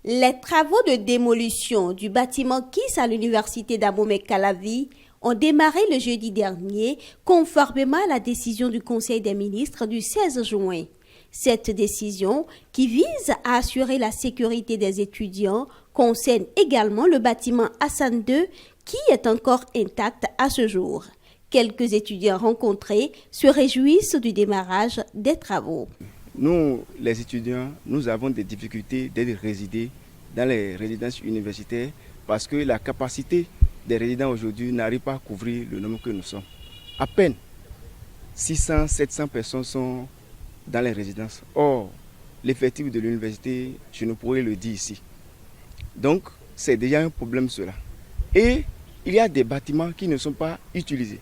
Les travaux de démolition du bâtiment KISS à l'université d'Abomey-Calavi ont démarré le jeudi dernier, conformément à la décision du Conseil des ministres du 16 juin. Cette décision, qui vise à assurer la sécurité des étudiants, concerne également le bâtiment Hassan II, qui est encore intact à ce jour. Quelques étudiants rencontrés se réjouissent du démarrage des travaux. Nous, les étudiants, nous avons des difficultés de résider dans les résidences universitaires parce que la capacité des résidents aujourd'hui n'arrive pas à couvrir le nombre que nous sommes. À peine 600-700 personnes sont dans les résidences. Or, l'effectif de l'université, je ne pourrais le dire ici. Donc, c'est déjà un problème cela. Et il y a des bâtiments qui ne sont pas utilisés.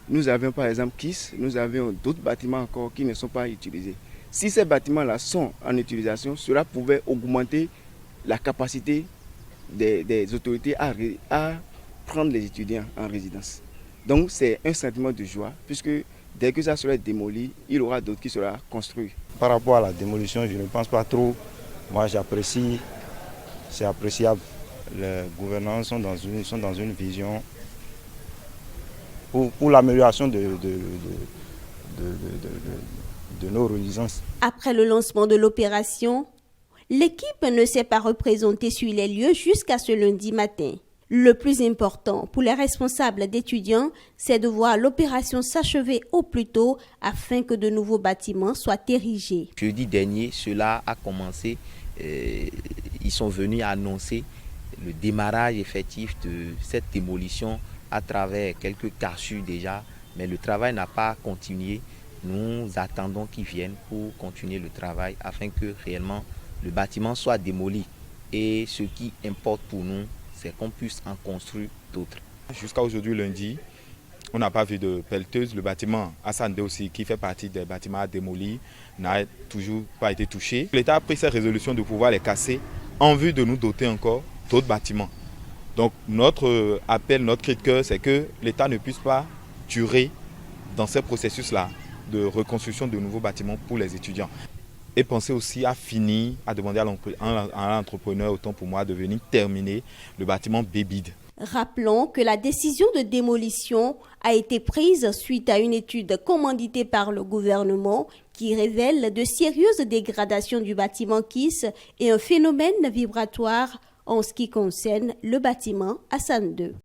Nous avons par exemple KISS, nous avons d'autres bâtiments encore qui ne sont pas utilisés. Si ces bâtiments-là sont en utilisation, cela pouvait augmenter la capacité des autorités à prendre les étudiants en résidence. Donc c'est un sentiment de joie, puisque dès que ça sera démoli, il y aura d'autres qui seront construits. Par rapport à la démolition, je ne pense pas trop. Moi j'apprécie, c'est appréciable. Les gouvernants sont dans une vision pour l'amélioration de nos résidences. Après le lancement de l'opération, l'équipe ne s'est pas représentée sur les lieux jusqu'à ce lundi matin. Le plus important pour les responsables d'étudiants, c'est de voir l'opération s'achever au plus tôt afin que de nouveaux bâtiments soient érigés. Jeudi dernier, cela a commencé. Ils sont venus annoncer le démarrage effectif de cette démolition à travers quelques cassures déjà, mais le travail n'a pas continué. Nous attendons qu'ils viennent pour continuer le travail afin que réellement le bâtiment soit démoli. Et ce qui importe pour nous, c'est qu'on puisse en construire d'autres. Jusqu'à aujourd'hui lundi, on n'a pas vu de pelleteuse. Le bâtiment Hassan II aussi, qui fait partie des bâtiments à démolir, n'a toujours pas été touché. L'État a pris cette résolution de pouvoir les casser en vue de nous doter encore d'autres bâtiments. Donc notre appel, notre cri de cœur, c'est que l'État ne puisse pas durer dans ce processus-là de reconstruction de nouveaux bâtiments pour les étudiants. Et penser aussi à finir, à demander à l'entrepreneur, autant pour moi, de venir terminer le bâtiment Bébide. Rappelons que la décision de démolition a été prise suite à une étude commanditée par le gouvernement qui révèle de sérieuses dégradations du bâtiment KISS et un phénomène vibratoire en ce qui concerne le bâtiment Hassan II.